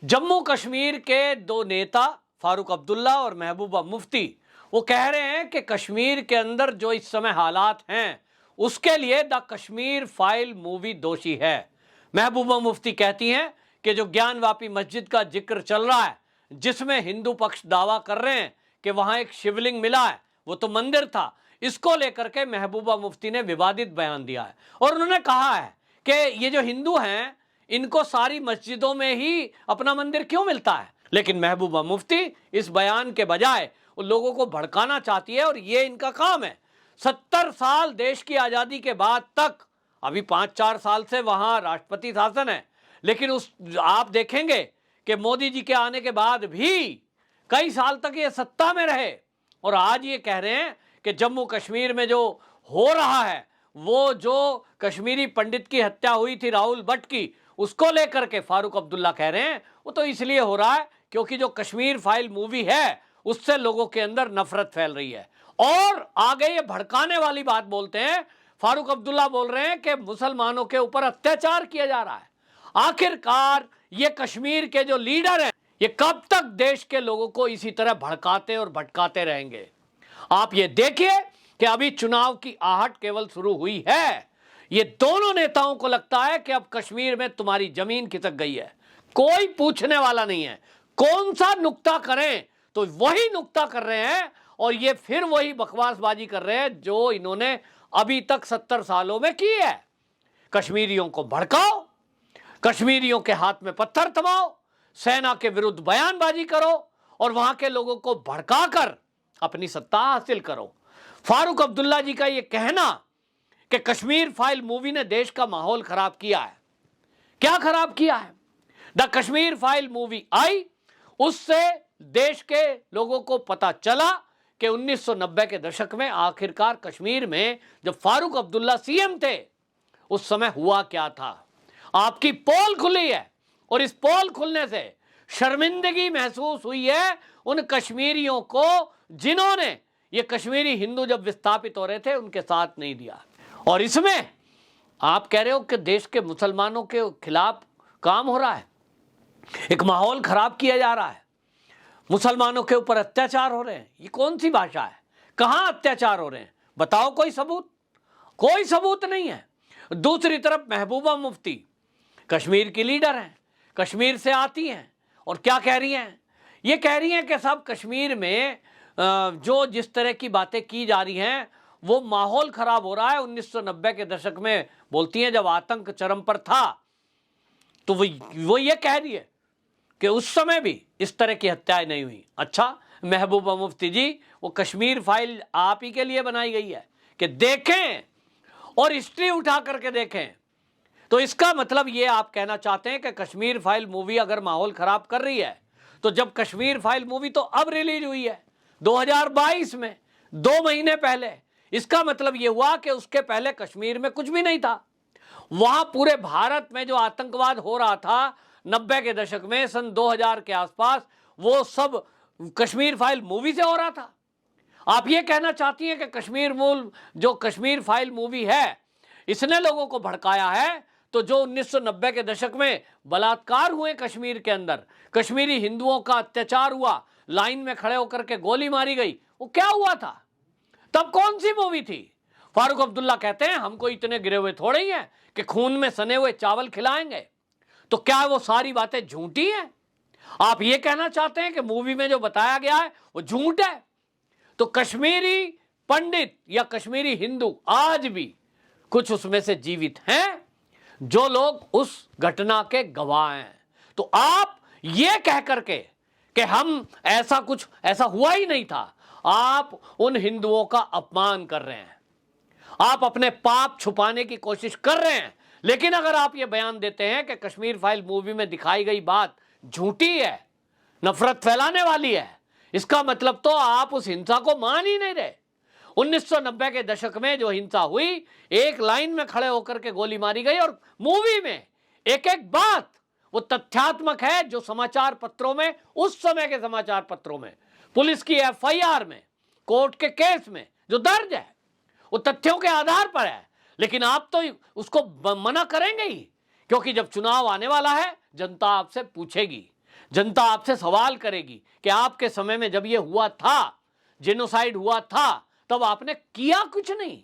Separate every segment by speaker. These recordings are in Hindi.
Speaker 1: जम्मू कश्मीर के दो नेता फारूक अब्दुल्ला और महबूबा मुफ्ती वो कह रहे हैं कि कश्मीर के अंदर जो इस समय हालात हैं उसके लिए द कश्मीर फाइल मूवी दोषी है। महबूबा मुफ्ती कहती हैं कि जो ज्ञानवापी मस्जिद का जिक्र चल रहा है जिसमें हिंदू पक्ष दावा कर रहे हैं कि वहां एक शिवलिंग मिला है, वो तो मंदिर था, इसको लेकर के महबूबा मुफ्ती ने विवादित बयान दिया है और उन्होंने कहा है कि ये जो हिंदू हैं इनको सारी मस्जिदों में ही अपना मंदिर क्यों मिलता है। लेकिन महबूबा मुफ्ती इस बयान के बजाय उन लोगों को भड़काना चाहती है और ये इनका काम है। 70 साल देश की आजादी के बाद तक, अभी 5-4 साल से वहां राष्ट्रपति शासन है, लेकिन उस आप देखेंगे कि मोदी जी के आने के बाद भी कई साल तक ये सत्ता में रहे और आज ये कह रहे हैं कि जम्मू कश्मीर में जो हो रहा है, वो जो कश्मीरी पंडित की हत्या हुई थी राहुल भट्ट की, उसको लेकर के फारूक अब्दुल्ला कह रहे हैं वो तो इसलिए हो रहा है क्योंकि जो कश्मीर फाइल मूवी है उससे लोगों के अंदर नफरत फैल रही है। और आगे ये भड़काने वाली बात बोलते हैं, फारूक अब्दुल्ला बोल रहे हैं कि मुसलमानों के ऊपर अत्याचार किया जा रहा है। आखिरकार ये कश्मीर के जो लीडर हैं ये कब तक देश के लोगों को इसी तरह भड़काते और भटकाते रहेंगे। आप ये देखिए कि अभी चुनाव की आहट केवल शुरू हुई है। ये दोनों नेताओं को लगता है कि अब कश्मीर में तुम्हारी जमीन खिसक गई है, कोई पूछने वाला नहीं है। कौन सा नुक्ता करें तो वही नुक्ता कर रहे हैं और ये फिर वही बकवासबाजी कर रहे हैं जो इन्होंने अभी तक 70 सालों में की है। कश्मीरियों को भड़काओ, कश्मीरियों के हाथ में पत्थर थमाओ, सेना के विरुद्ध बयानबाजी करो और वहां के लोगों को भड़काकर अपनी सत्ता हासिल करो। फारूक अब्दुल्ला जी का यह कहना कि कश्मीर फाइल मूवी ने देश का माहौल खराब किया है, क्या खराब किया है? द कश्मीर फाइल मूवी आई, उससे देश के लोगों को पता चला कि 1990 के दशक में आखिरकार कश्मीर में जब फारूक अब्दुल्ला सीएम थे उस समय हुआ क्या था। आपकी पोल खुली है और इस पोल खुलने से शर्मिंदगी महसूस हुई है उन कश्मीरियों को जिन्होंने ये कश्मीरी हिंदू जब विस्थापित हो रहे थे उनके साथ नहीं दिया। और इसमें आप कह रहे हो कि देश के मुसलमानों के खिलाफ काम हो रहा है, एक माहौल खराब किया जा रहा है, मुसलमानों के ऊपर अत्याचार हो रहे हैं। ये कौन सी भाषा है? कहां अत्याचार हो रहे हैं? बताओ कोई सबूत। कोई सबूत नहीं है। दूसरी तरफ महबूबा मुफ्ती कश्मीर की लीडर हैं, कश्मीर से आती हैं और क्या कह रही हैं? ये कह रही हैं कि साहब कश्मीर में जो जिस तरह की बातें की जा रही हैं वो माहौल खराब हो रहा है। 1990 के दशक में बोलती हैं जब आतंक चरम पर था तो वो ये कह रही है कि उस समय भी इस तरह की हत्याएं नहीं हुई। अच्छा महबूबा मुफ्ती जी, वो कश्मीर फाइल आप ही के लिए बनाई गई है कि देखें और हिस्ट्री उठा करके देखें। तो इसका मतलब ये आप कहना चाहते हैं कि कश्मीर फाइल मूवी अगर माहौल खराब कर रही है तो जब कश्मीर फाइल मूवी तो अब रिलीज हुई है 2022 में, 2 महीने पहले, इसका मतलब यह हुआ कि उसके पहले कश्मीर में कुछ भी नहीं था। वहां पूरे भारत में जो आतंकवाद हो रहा था 90 के दशक में, सन 2000 के आसपास, वो सब कश्मीर फाइल मूवी से हो रहा था। आप ये कहना चाहती हैं कि जो कश्मीर फाइल मूवी है इसने लोगों को भड़काया है, तो जो 1990 के दशक में बलात्कार हुए कश्मीर के अंदर, कश्मीरी हिंदुओं का अत्याचार हुआ, लाइन में खड़े होकर के गोली मारी गई, वो क्या हुआ था? तब कौन सी मूवी थी? फारूक अब्दुल्ला कहते हैं हमको इतने गिरे हुए थोड़े ही हैं कि खून में सने हुए चावल खिलाएंगे। तो क्या वो सारी बातें झूठी हैं? आप ये कहना चाहते हैं कि मूवी में जो बताया गया है वो झूठ है? तो कश्मीरी पंडित या कश्मीरी हिंदू आज भी कुछ उसमें से जीवित हैं जो लोग उस घटना के गवाह हैं। तो आप ये कह करके कि हम ऐसा हुआ ही नहीं था, आप उन हिंदुओं का अपमान कर रहे हैं, आप अपने पाप छुपाने की कोशिश कर रहे हैं। लेकिन अगर आप ये बयान देते हैं कि कश्मीर फाइल मूवी में दिखाई गई बात झूठी है, नफरत फैलाने वाली है, इसका मतलब तो आप उस हिंसा को मान ही नहीं रहे। 1990 के दशक में जो हिंसा हुई, एक लाइन में खड़े होकर के गोली मारी गई और मूवी में एक एक बात वो तथ्यात्मक है जो समाचार पत्रों में, उस समय के समाचार पत्रों में, पुलिस की एफआईआर में, कोर्ट के केस में जो दर्ज है वो तथ्यों के आधार पर है। लेकिन आप तो उसको मना करेंगे ही, क्योंकि जब चुनाव आने वाला है जनता आपसे पूछेगी। जनता आपसे सवाल करेगी कि आपके समय में जब ये हुआ था, जेनोसाइड हुआ था, तब आपने किया कुछ नहीं।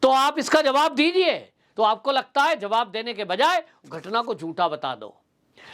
Speaker 1: तो आप इसका जवाब दीजिए। तो आपको लगता है जवाब देने के बजाय घटना को झूठा बता दो।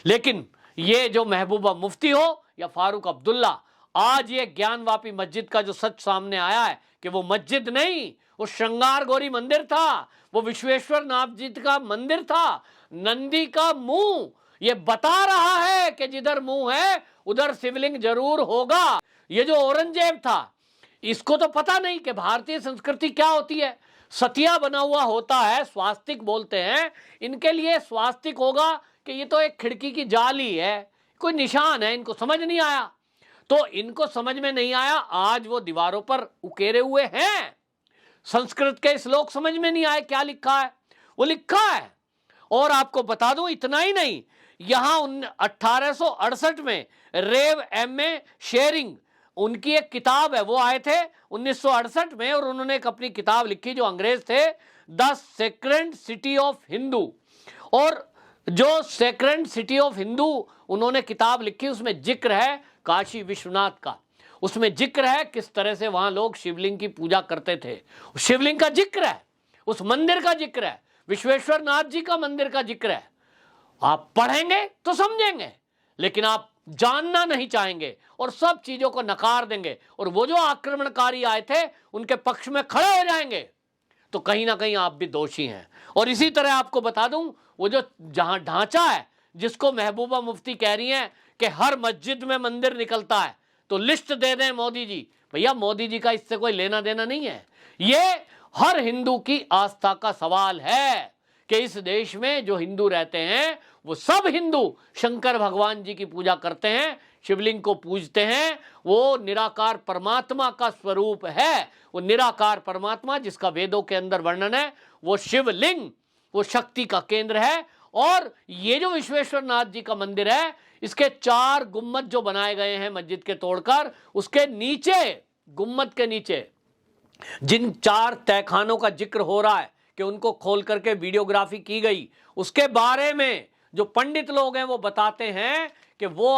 Speaker 1: लेकिन ये जो महबूबा मुफ्ती हो या फारूक अब्दुल्ला, आज ये ज्ञानवापी मस्जिद का जो सच सामने आया है कि वो मस्जिद नहीं, वो श्रृंगार गौरी मंदिर था, वो विश्वेश्वर नाथ जी का मंदिर था, नंदी का मुंह ये बता रहा है कि जिधर मुंह है उधर शिवलिंग जरूर होगा। ये जो औरंगजेब था, इसको तो पता नहीं कि भारतीय संस्कृति क्या होती है। सतिया बना हुआ होता है, स्वास्तिक बोलते हैं, इनके लिए स्वास्तिक होगा कि ये तो एक खिड़की की जाली है, कोई निशान है, इनको समझ नहीं आया। तो इनको समझ में नहीं आया, आज वो दीवारों पर उकेरे हुए हैं। संस्कृत के श्लोक समझ में नहीं आए, क्या लिखा है वो लिखा है। और आपको बता दूं, इतना ही नहीं, यहां 1868 में रेव एम.ए. शेरिंग, उनकी एक किताब है, वो आए थे 1968 में और उन्होंने एक अपनी किताब लिखी, जो अंग्रेज थे, the sacred city of Hindu. और जो सेक्रेड सिटी ऑफ हिंदू उन्होंने किताब लिखी, उसमें जिक्र है काशी विश्वनाथ का, उसमें जिक्र है किस तरह से वहां लोग शिवलिंग की पूजा करते थे, शिवलिंग का जिक्र है, उस मंदिर का जिक्र है, विश्वेश्वर नाथ जी का मंदिर का जिक्र है। आप पढ़ेंगे तो समझेंगे, लेकिन आप जानना नहीं चाहेंगे और सब चीजों को नकार देंगे और वो जो आक्रमणकारी आए थे उनके पक्ष में खड़े हो जाएंगे, तो कहीं ना कहीं आप भी दोषी हैं। और इसी तरह आपको बता दूं, वो जो जहां ढांचा है, जिसको महबूबा मुफ्ती कह रही हैं कि हर मस्जिद में मंदिर निकलता है, तो लिस्ट दे दें मोदी जी। भैया, मोदी जी का इससे कोई लेना देना नहीं है। ये हर हिंदू की आस्था का सवाल है कि इस देश में जो हिंदू रहते हैं वो सब हिंदू शंकर भगवान जी की पूजा करते हैं, शिवलिंग को पूजते हैं। वो निराकार परमात्मा का स्वरूप है, वो निराकार परमात्मा जिसका वेदों के अंदर वर्णन है, वो शिवलिंग, वो शक्ति का केंद्र है। और ये जो विश्वेश्वर नाथ जी का मंदिर है, इसके 4 गुम्मद जो बनाए गए हैं मस्जिद के तोड़कर, उसके नीचे, गुम्मद के नीचे जिन 4 तहखानों का जिक्र हो रहा है कि उनको खोल करके वीडियोग्राफी की गई, उसके बारे में जो पंडित लोग हैं वो बताते हैं कि वो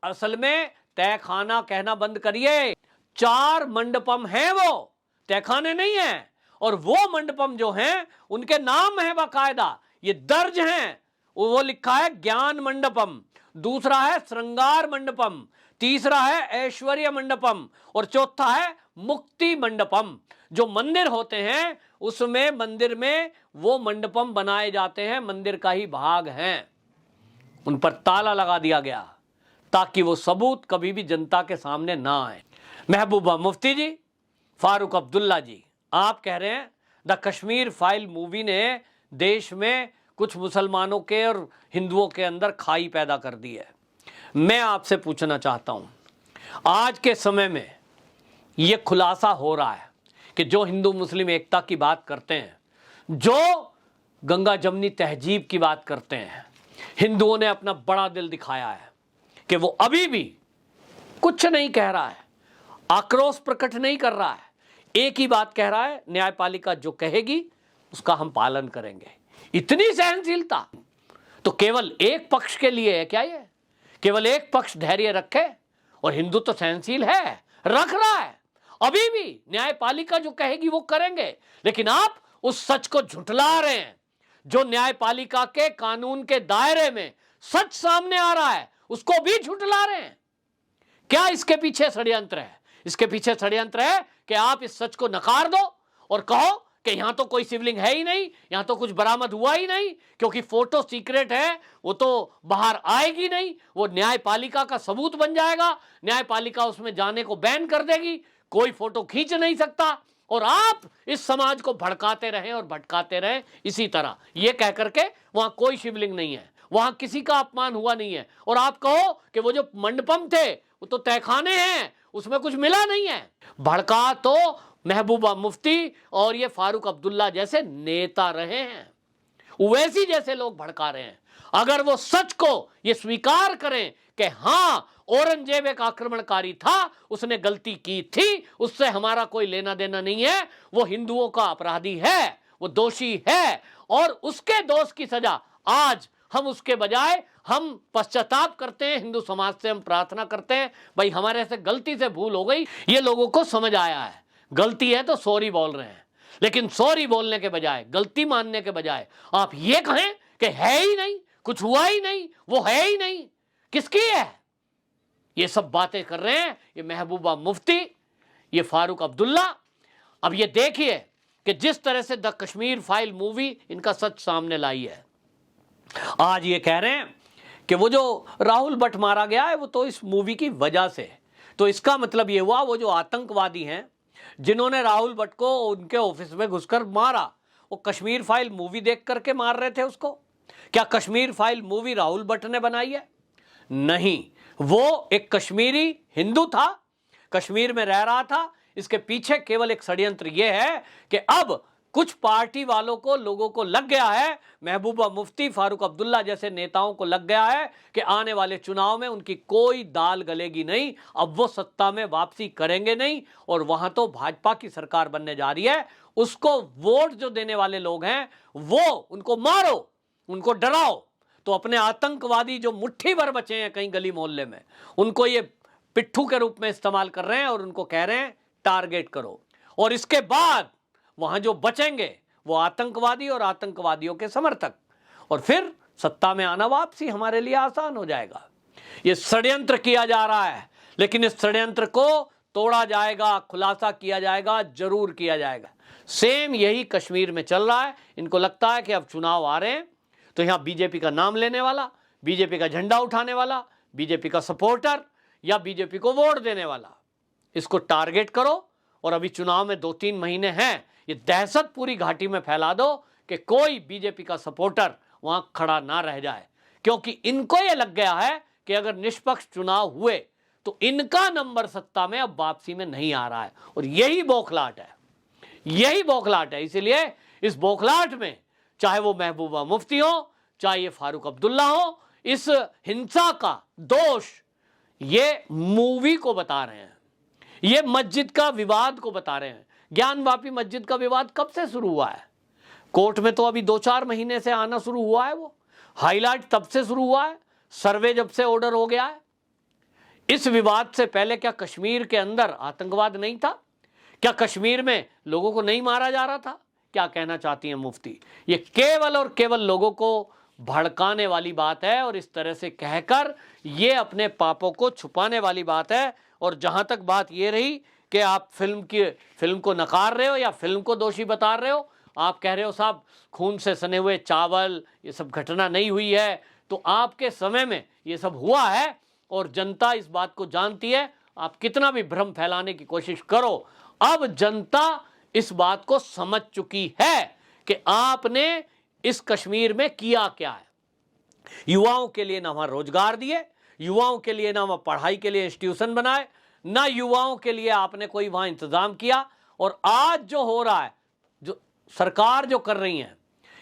Speaker 1: असल में तहखाना कहना बंद करिए, 4 मंडपम हैं, वो तहखाने नहीं हैं। और वो मंडपम जो हैं उनके नाम है बाकायदा, ये दर्ज हैं। वो लिखा है ज्ञान मंडपम, दूसरा है श्रृंगार मंडपम, तीसरा है ऐश्वर्य मंडपम और चौथा है मुक्ति मंडपम। जो मंदिर होते हैं उसमें, मंदिर में वो मंडपम बनाए जाते हैं, मंदिर का ही भाग हैं, उन पर ताला लगा दिया गया ताकि वो सबूत कभी भी जनता के सामने ना आए। महबूबा मुफ्ती जी, फारूक अब्दुल्ला जी, आप कह रहे हैं द कश्मीर फाइल मूवी ने देश में कुछ मुसलमानों के और हिंदुओं के अंदर खाई पैदा कर दी है। मैं आपसे पूछना चाहता हूं, आज के समय में यह खुलासा हो रहा है कि जो हिंदू मुस्लिम एकता की बात करते हैं, जो गंगा जमनी तहजीब की बात करते हैं, हिंदुओं ने अपना बड़ा दिल दिखाया है कि वो अभी भी कुछ नहीं कह रहा है, आक्रोश प्रकट नहीं कर रहा है, एक ही बात कह रहा है, न्यायपालिका जो कहेगी उसका हम पालन करेंगे। इतनी सहनशीलता तो केवल एक पक्ष के लिए है क्या? ये केवल एक पक्ष धैर्य रखे, और हिंदू तो सहनशील है, रख रहा है, अभी भी न्यायपालिका जो कहेगी वो करेंगे। लेकिन आप उस सच को झुठला रहे हैं, जो न्यायपालिका के कानून के दायरे में सच सामने आ रहा है उसको भी झुठला रहे हैं। क्या इसके पीछे षड्यंत्र है? इसके पीछे षड्यंत्र है कि आप इस सच को नकार दो और कहो कि यहां तो कोई शिवलिंग है ही नहीं, यहां तो कुछ बरामद हुआ ही नहीं, क्योंकि फोटो सीक्रेट है, वो तो बाहर आएगी नहीं, वो न्यायपालिका का सबूत बन जाएगा, न्यायपालिका उसमें जाने को बैन कर देगी, कोई फोटो खींच नहीं सकता। और आप इस समाज को भड़काते रहें और भटकाते रहें इसी तरह, ये कह करके वहां कोई शिवलिंग नहीं है, वहां किसी का अपमान हुआ नहीं है, और आप कहो कि वो जो मंडपम थे वो तो तहखाने हैं, उसमें कुछ मिला नहीं है। भड़का तो महबूबा मुफ्ती और ये फारूक अब्दुल्ला जैसे नेता रहे हैं, उवैसी जैसे लोग भड़का रहे हैं। अगर वो सच को ये स्वीकार करें कि हां, औरंगजेब एक आक्रमणकारी था, उसने गलती की थी, उससे हमारा कोई लेना देना नहीं है, वो हिंदुओं का अपराधी है, वो दोषी है, और उसके दोष की सजा आज हम उसके बजाय हम पश्चाताप करते हैं, हिंदू समाज से हम प्रार्थना करते हैं भाई हमारे से गलती से भूल हो गई। ये लोगों को समझ आया है, गलती है तो सॉरी बोल रहे हैं, लेकिन सॉरी बोलने के बजाय, गलती मानने के बजाय आप ये कहें कि है ही नहीं, कुछ हुआ ही नहीं, वो है ही नहीं, किसकी है? ये सब बातें कर रहे हैं ये महबूबा मुफ्ती, ये फारूक अब्दुल्ला। अब ये देखिए कि जिस तरह से द कश्मीर फाइल मूवी इनका सच सामने लाई है। आज ये कह रहे हैं कि वो जो राहुल भट्ट मारा गया है वो तो इस मूवी की वजह से। तो इसका मतलब ये हुआ वो जो आतंकवादी हैं जिन्होंने राहुल भट्ट को उनके ऑफिस में घुसकर मारा, वो कश्मीर फाइल मूवी देख करके मार रहे थे उसको। क्या कश्मीर फाइल मूवी राहुल भट्ट ने बनाई है? नहीं, वो एक कश्मीरी हिंदू था, कश्मीर में रह रहा था। इसके पीछे केवल एक षड्यंत्र यह है कि अब कुछ पार्टी वालों को, लोगों को लग गया है, महबूबा मुफ्ती, फारूक अब्दुल्ला जैसे नेताओं को लग गया है कि आने वाले चुनाव में उनकी कोई दाल गलेगी नहीं, अब वो सत्ता में वापसी करेंगे नहीं, और वहां तो भाजपा की सरकार बनने जा रही है। उसको वोट जो देने वाले लोग हैं वो उनको मारो, उनको डराओ। तो अपने आतंकवादी जो मुट्ठी भर बचे हैं कहीं गली मोहल्ले में, उनको ये पिट्ठू के रूप में इस्तेमाल कर रहे हैं और उनको कह रहे हैं टारगेट करो। और इसके बाद वहां जो बचेंगे वो आतंकवादी और आतंकवादियों के समर्थक, और फिर सत्ता में आना वापसी हमारे लिए आसान हो जाएगा। ये षड्यंत्र किया जा रहा है, लेकिन इस षड्यंत्र को तोड़ा जाएगा, खुलासा किया जाएगा, जरूर किया जाएगा। सेम यही कश्मीर में चल रहा है। इनको लगता है कि अब चुनाव आ रहे हैं तो यहां बीजेपी का नाम लेने वाला, बीजेपी का झंडा उठाने वाला, बीजेपी का सपोर्टर या बीजेपी को वोट देने वाला, इसको टारगेट करो। और अभी चुनाव में 2-3 महीने हैं, ये दहशत पूरी घाटी में फैला दो कि कोई बीजेपी का सपोर्टर वहां खड़ा ना रह जाए, क्योंकि इनको ये लग गया है कि अगर निष्पक्ष चुनाव हुए तो इनका नंबर सत्ता में अब वापसी में नहीं आ रहा है। और यही बौखलाहट है, यही बौखलाहट है। इसीलिए इस बौखलाहट में चाहे वो महबूबा मुफ्ती हो, चाहे ये फारूक अब्दुल्ला हो, इस हिंसा का दोष ये मूवी को बता रहे हैं, ये मस्जिद का विवाद को बता रहे हैं। ज्ञानवापी मस्जिद का विवाद कब से शुरू हुआ है? कोर्ट में तो अभी 2-4 महीने से आना शुरू हुआ है। वो हाईलाइट तब से शुरू हुआ है, सर्वे जब से ऑर्डर हो गया है। इस विवाद से पहले क्या कश्मीर के अंदर आतंकवाद नहीं था? क्या कश्मीर में लोगों को नहीं मारा जा रहा था? क्या कहना चाहती हैं मुफ्ती? ये केवल और केवल लोगों को भड़काने वाली बात है, और इस तरह से कहकर ये अपने पापों को छुपाने वाली बात है। और जहां तक बात ये रही कि आप फिल्म को नकार रहे हो या फिल्म को दोषी बता रहे हो, आप कह रहे हो साहब खून से सने हुए चावल, ये सब घटना नहीं हुई है, तो आपके समय में ये सब हुआ है और जनता इस बात को जानती है। आप कितना भी भ्रम फैलाने की कोशिश करो, अब जनता इस बात को समझ चुकी है कि आपने इस कश्मीर में किया क्या है। युवाओं के लिए ना वहां रोजगार दिए, युवाओं के लिए ना वहां पढ़ाई के लिए इंस्टीट्यूशन बनाए, ना युवाओं के लिए आपने कोई वहां इंतजाम किया। और आज जो हो रहा है, जो सरकार जो कर रही है,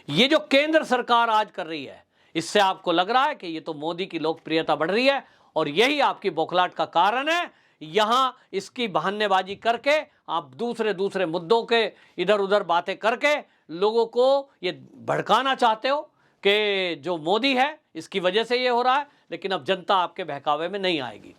Speaker 1: ये जो केंद्र सरकार आज कर रही है, इससे आपको लग रहा है कि ये तो मोदी की लोकप्रियता बढ़ रही है, और यही आपकी बौखलाहट का कारण है। यहां इसकी बहानेबाजी करके आप दूसरे मुद्दों के इधर उधर बातें करके लोगों को ये भड़काना चाहते हो कि जो मोदी है इसकी वजह से ये हो रहा है, लेकिन अब जनता आपके बहकावे में नहीं आएगी।